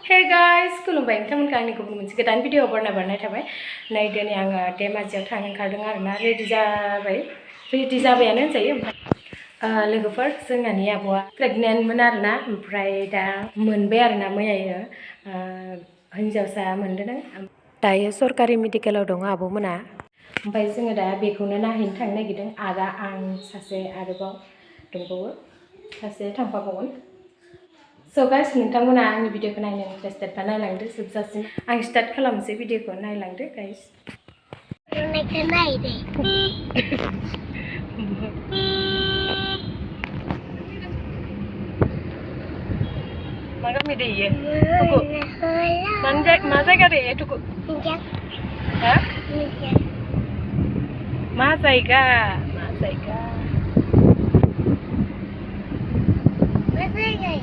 Hey guys, खुलुमबाय नोंथांमोनखौ आंनि गुबुन मोनसे गोदान भिडिअ बरनायबाय थाबाय। नै दिनै आङो धेमाजियाव थांनो ओंखारदों आरोना रेडि जाबायानो होनजायो। लोगोफोर जोंनानि आब'आ प्रेगनेन्टमोन आरोना ओमफ्राय दा मोनबाय आरोना मैयायो हिनजावसा मोनदों। दायो सरकारि मेडिकेलाव दङ आब'मोना। ओमफ्राय जोङो दा बेखौनो नायहैनो थांनो नागिरदों। आदा आं सासे आरोबाव दंबावो सासे थांफाबावगोन। So guys, नोंथांमोना आंनि भिडिअखौ नायनो इन्टारेस्टेड बा नायलांदो जोबजासिम। आं स्टार्ट खालामनोसै भिडिअखौ नायलांदो गाइस। नायखौ नायदे। मा गामि दे इयो? तुकु। मा जायगा दे तुकु? हा? मा जायगा? मा जायगा? मा जायगा?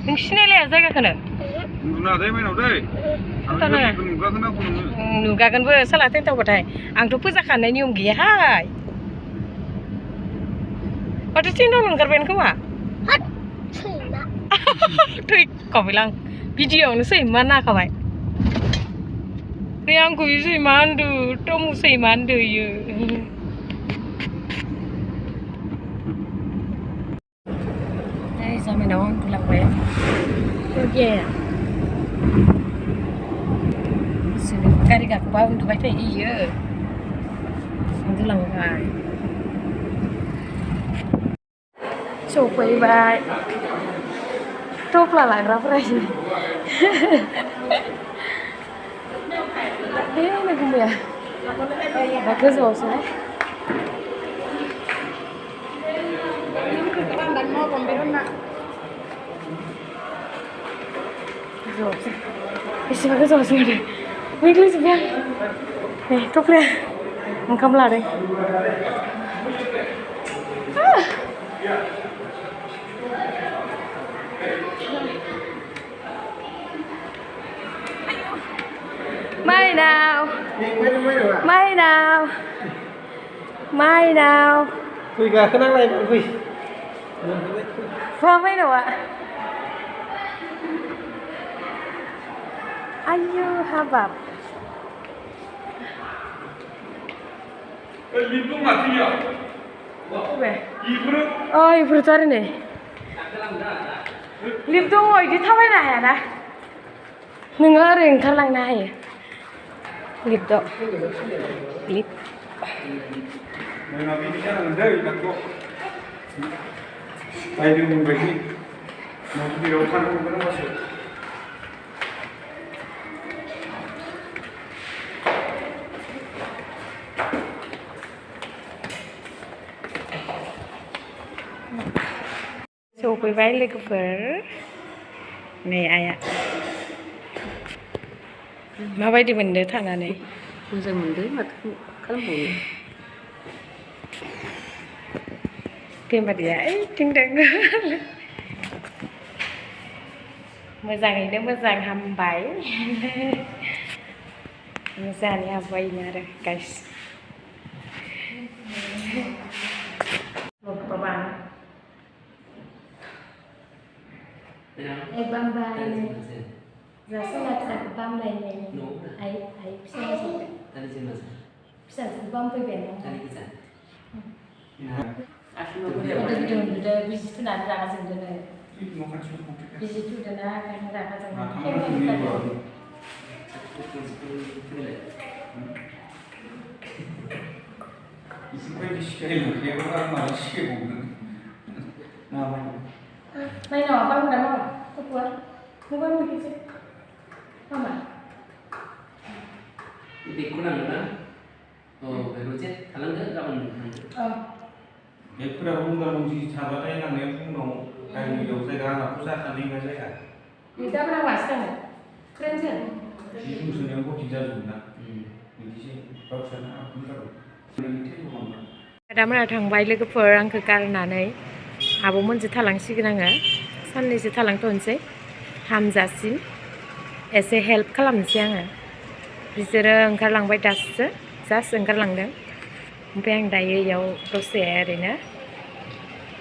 नों सिनायलाया जायगाखौनो? नुगागोनबो साला टेन्टावबाथाय आंथ' फोजाखानाय नियम गैयाहाय। माथो टेन्टावनो ओंखारबायानो खोमा? थैखाबायलां भिडिअआवनो सैमा नाखाबाय। बे आंखौ सैमा होनदो टमु सैमा होनदो इयो। जामायनाव उन्दुलांबाय गारि गाखोबा उन्दुबाय थायो इयो उन्दुलांबाय। सफैबाय टफ्ला लाग्राफोरा गुमैया दा गोजौआवसो बेसेबा गोजौआवसो मोनो मैगलैजोब्बाय आं। नै टफ्लाया ओंखाम लादों। माइनाव फै गाखोनांलाय फै मा माइनावा आयौ हाबाब इफोरथ' आरो नै लिफ्ट दङ बिदि थाबायनो हायाना नोङो ओरै ओंखारलांनो हायो लिफ्टआव लिफ्ट सफैबाय लोगोफोर। नै आइया माबायदि मोनदो थानानै? मोजां मोनदों माथो खालामबावनो। बेमारिया ओइथिं दङ। मोजाङैनो मोजां हामबाय। मोजाङै हामबायनो आरो गाइस। फिसाजो बिजि थुनानै रागा जोंदों बिजि थुदोंना ओंखायनो रागा जोंदों। माइनावा बांद्राय मावा गथ'आ नों बांद्रायसो मामा बेखौ नांगौना? बेखौ जे थालांदो गाबोन बेफोराव मुंदामुंथि थाबाथाय लांनाया फुङाव गामियाव जायगा आंनाथ' जाखानाय मा जायगा गाबोन आं मासो थाङो ट्रेनजों जि बुंसोनायाव बथिं जाजोबोना बिदिसो गावसोरना आदामोना थांबाय लोगोफोर आंखौ गारनानै आब'मोनजों थालांसिगोन आङो साननैसो थालांथ'नोसै हामजासिम एसे हेल्प खालामनोसै आङो। बिसोरो ओंखारलांबाय दासो जास्ट ओंखारलांदों ओमफ्राय आं दायो इयाव दसे ओरैनो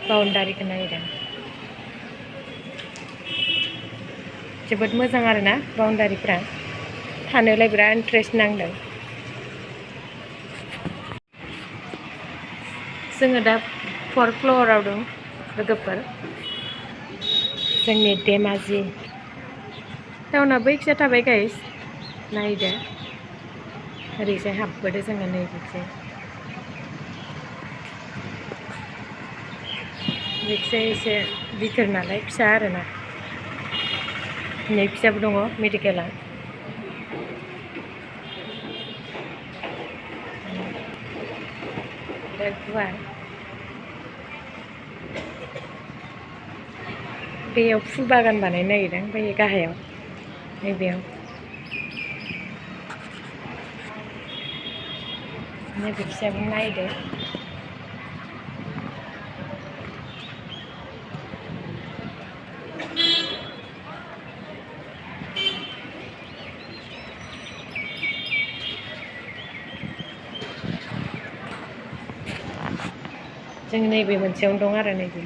बाउन्डारिखौ नायदों। जोबोद मोजां आरोना बाउन्डारिफ्रा थानोलाय बिराद इन्ट्रेस्ट नांदों जोङो दा 4th फ्ल'राव दं लोगोफोर जोंनि धेमाजि टाउना बैखिजा थाबाय गाइस नायदो ओरैजाय हाबबोदो जोङो नैबेखिजाय बेखिजाय एसे बिथोर नालाय फिसा आरोना नै फिसाबो दङ मेडिकेला बिराद गुवार बेयाव फुल बागान बानायनो नागिरदों ओमफ्राय गाहायाव नैबेयाव नैबे फिसाबो नायदो जों नैबे मोनसेयावनो दं आरो नैबे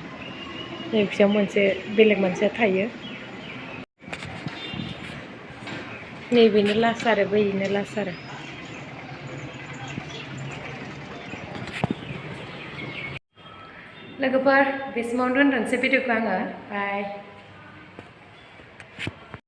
फिसायाव मोनसे बेलेग मोनसे थायो नैबेनो लास्ट आरो बैनो लास्ट आरो लोगोफोर बे समावनो दोनथ'नोसै भिडिअखौ आङो बाय